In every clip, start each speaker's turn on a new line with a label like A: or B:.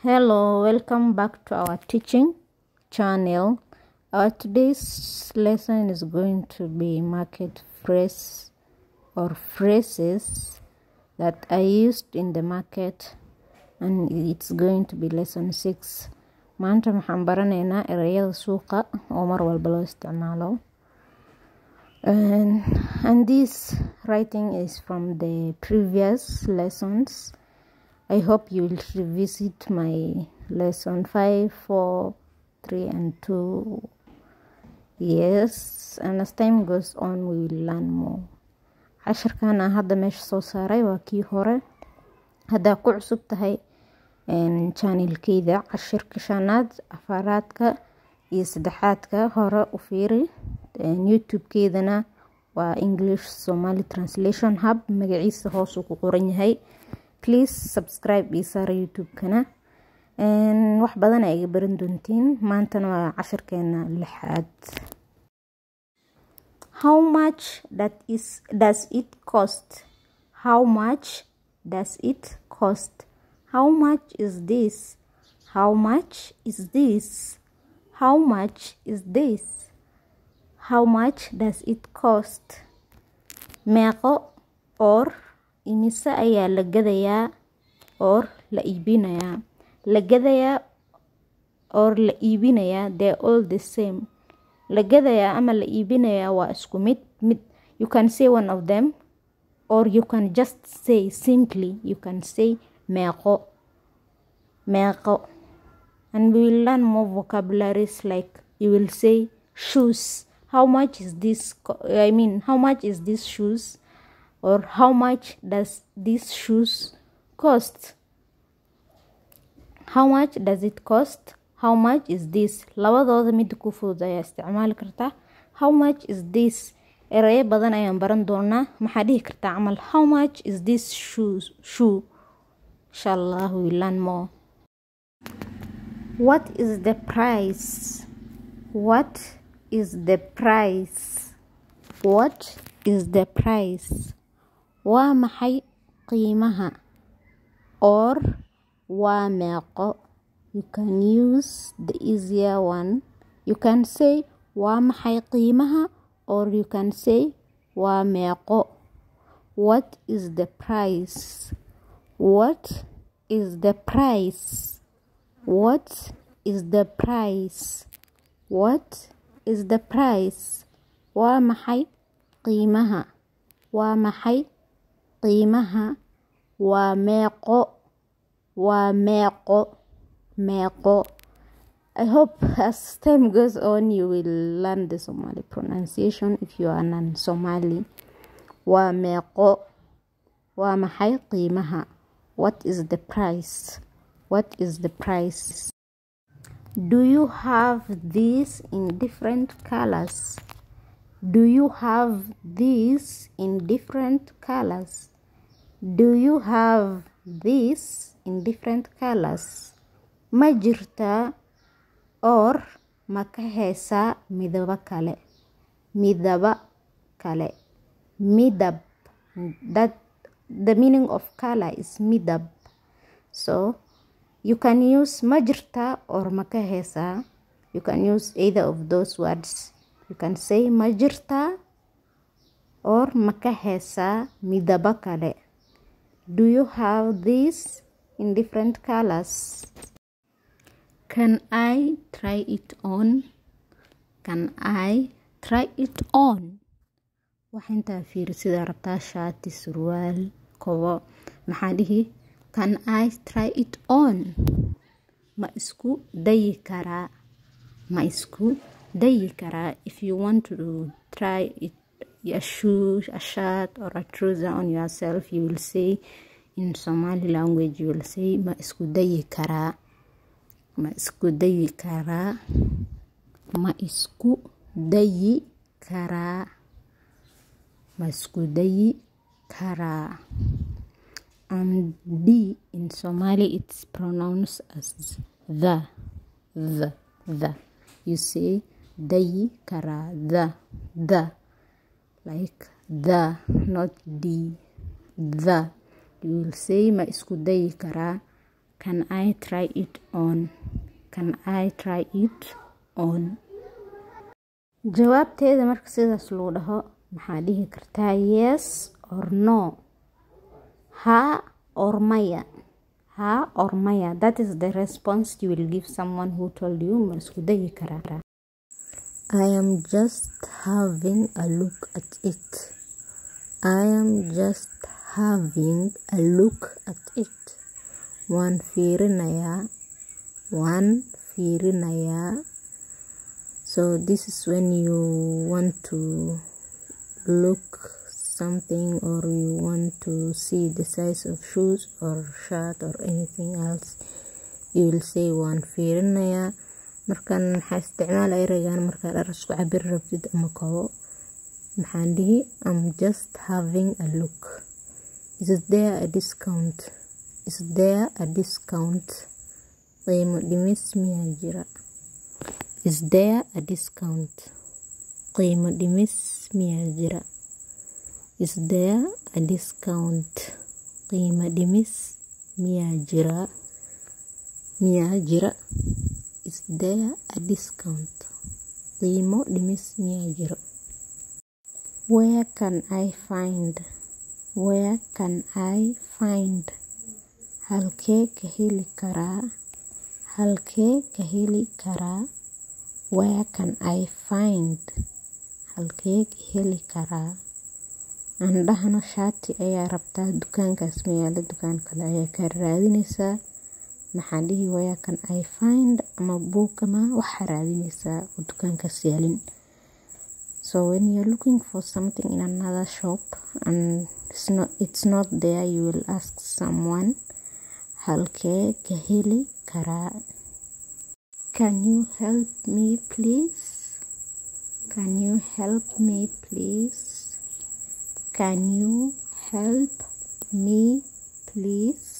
A: Hello, welcome back to our teaching channel. Our today's lesson is going to be market phrase or phrases that are used in the market, and it's going to be lesson 6. Maanta waxaan baranaynaa erayada suuqa oo mar walba loo isticmaalo. And this writing is from the previous lessons. I hope you will revisit my lesson 5, 4, 3 and 2. Yes, and as time goes on we will learn more. Casharkan aan hadda meesha soo saaray waa kii hore. Hadda ku cusub tahay channelkayda cashirka shanaad, afaraadka iyo saddexaadka hore u fiiri. YouTube-keydana waa English-Somali translation hub, magaciisa hoos uu ku qoran yahay. Please subscribe isaara YouTube-kana. Wax badan ay iga baran doontiin. Maantana waa cashirkeena lixaad. How much does it cost? How much does it cost? How much is this? How much is this? How much is this? How much does it cost? Meeqo or imise ayaa la gadayaa or la iibinayaa? La gadayaa or la iibinayaa, they're all the same. La gadayaa ama la iibinayaa waa isku mid. You can say one of them, or you can just say simply, you can say meeqo. Meeqo. And we will learn more vocabularies, like you will say shoes. How much is this? How much is this shoes? Or how much does this shoes cost? How much does it cost? How much is this? Labadooda mid ku fudud ayaa isticmaali kartaa. How much is this? Erayo badan ayaan baran doonaa. Maxaa dhihi kartaa camal how much is this shoe? Inshallah we will learn more. What is the price? What is the price? What is the price? Waa maxay qiimaha? Or waa meeqo? You can use the easier one. You can say waa maxay qiimaha, or you can say waa meeqo. What is the price? What is the price? What is the price? What is the price? Waa maxay qiimaha? Waa maxay qiimaha? Waa meeqo. Waa meeqo. Meeqo. I hope as time goes on you will learn the Somali pronunciation if you are non-Somali. Waa meeqo. Waa maxay qiimaha? What is the price? What is the price? Do you have these in different colors? Do you have these in different colors? Do you have these in different colors? Ma jirtaa or ma ka heesaa midaba kale? Midaba kale. Midab. That the meaning of color is midab. So you can use ma jirtaa or ma ka heesaa. You can use either of those words. You can say ma jirtaa or ma ka heesaa midaba kale. Do you have these in different colors? Can I try it on? Can I try it on? Waxinta fiir sida rabtaa shaati, surwaal, kobo. Maxaa dhihi? Can I try it on? Ma isku dayi karaa? Ma isku dayi karaa? If you want to try it, a shoe, a shirt or a trouser on yourself, you will say in Somali language, you will say ma isku dayi karaa. Ma isku dayi karaa. Ma isku dayi karaa. Ma isku dayi karaa. And D in Somali it's pronounced as the. You say dayi karaa. The. Like the, not D. The. You will say ma isku dayi karaa. Can I try it on? Can I try it on? jawaabteeda marka sidaas loo dhaho maxaa dhihi kartaa yes or no, ha or maya, ha or maya. That is the response you will give someone who told you ma isku dayi karaa. I am just having a look at it. I am just having a look at it. Waan fiirinayaa. So this is when you want to look something or you want to see the size of shoes or shirt or anything else. You will say waan fiirinayaa. Markaan maxaa isticmaala eraygan markaa dhar isku cabir rabtid ama kabo maxaan dhihi I'm just having a look. Is there a discount? Is there a discount? qiimo dhimis miyaa jira? Is there a discount? qiimo dhimis miyaa jira? Is there a discount? qiimo dhimis miyaa jira? Is there a discount? qiimo dhimis miyaa jira? Where can I find? Where can I find? halkee ka heli karaa? halkee ka heli karaa? Where can I find? halkee ka heli karaa? andhahana shaati ayaa rabtaa dukaankaas meela dukaan kale ayaa ka raadinaysaa maxaa dhihi where can I find ama buukama waxa raadinaysaa dukaankaas yaalin. So when you're looking for something in another shop and it's not there, you will ask someone halkee ka heli karaa? Can you help me please? Can you help me please? Can you help me please?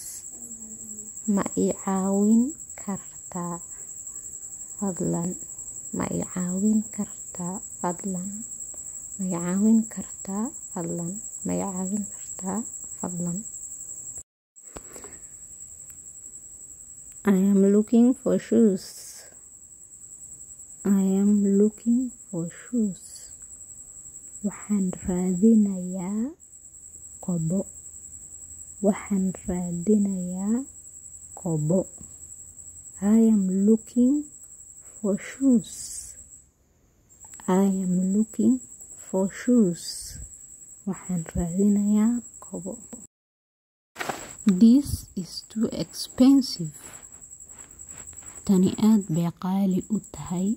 A: ma ii caawin kartaa fadlan? ma ii caawin kartaa fadlan? ma ii caawin kartaa fadlan? ma ii caawin kartaa fadlan? I am looking for shoes. I am looking for shoes. waxaan raadinayaa kobo. waxaan raadinayaa kobo. I am looking for shoes. I am looking for shoes. waxaan raadinayaa kobo. This is too expensive. tani aad bay qaali u tahay.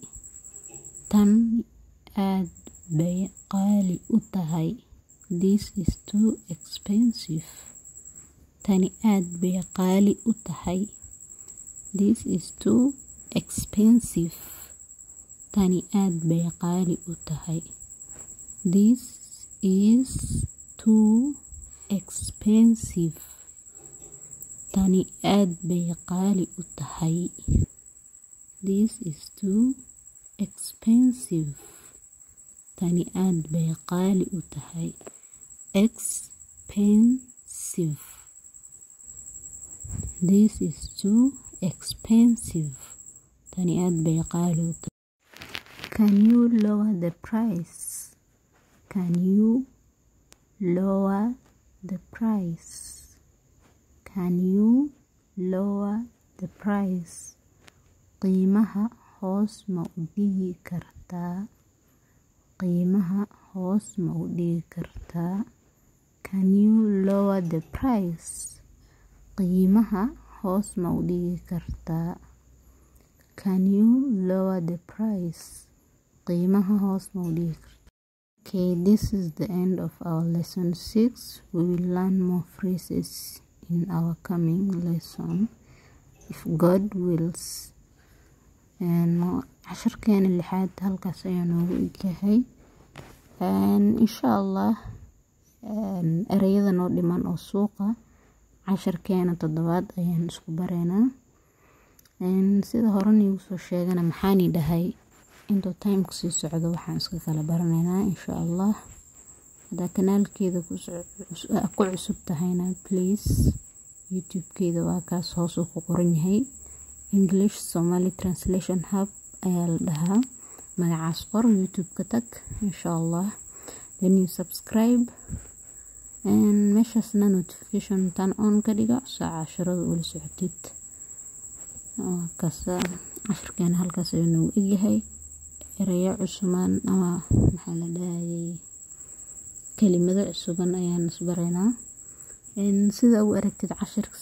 A: tan aad bay qaali u tahay. This is too expensive. tani aad bay qaali u tahay. This is too expensive. tani aad bay qaali u tahay. This is too expensive. tani aad bay qaali u tahay. This is too expensive. tani aad bay qaali u tahay. Expensive. This is too expensive. tani aad bay qaali u tahay. Can you lower the price? Can you lower the price? Can you lower the price? qiimaha hoos ma u dhigi kartaa? qiimaha hoos ma u dhigi kartaa? Can you lower the price? qiimaha hoos ma u dhigi kartaa? Can you lower the price? qiimaha hoos ma u dhigi kartaa? Okay, this is the end of our lesson 6. We will learn more phrases in our coming lesson if God wills. casharkeena 6 halkaas ayaa noogu egyahay. insha Allah erayada noo dhiman oo suuqa casharkeena 7 ayaan isku bareynaa. sida hore nigu soo sheegana maxaan dhahay inta time ku sii socdo waxaan iska kala baranaynaa insha Allah. hada kanaalkeeda ku cusub tahayna please youtube-keeda waa kaas hoos uu ku qoran yahay English-Somali translation hub ayaa la dhahaa. magacaas qor, youtube-ka tag insha Allah, then you subscribe and meeshaasna notification turn on ka dhiga saaca casharada ula socotid. kaasa casharkeena halkaas ayuu noogu egyahay. erayo cusuban ama maxaa la dhahay kelimado cusuban ayaan isbaraynaa. sida u aragtid casharka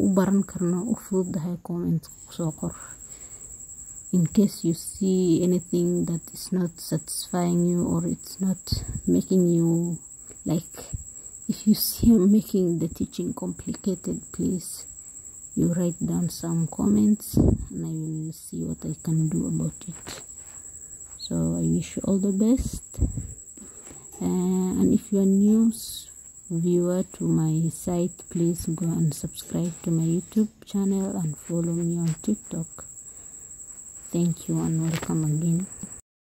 A: u baran karno u fududahay comment kusoo qor. In case you see anything that is not satisfying you or it's not making you like, if you see I'm making the teaching complicated, please you write down some comments and I will see what I can do about it. So I wish you all the best, and if you are new viewer to my site, please go and subscribe to my YouTube channel and follow me on TikTok. Thank you and welcome again.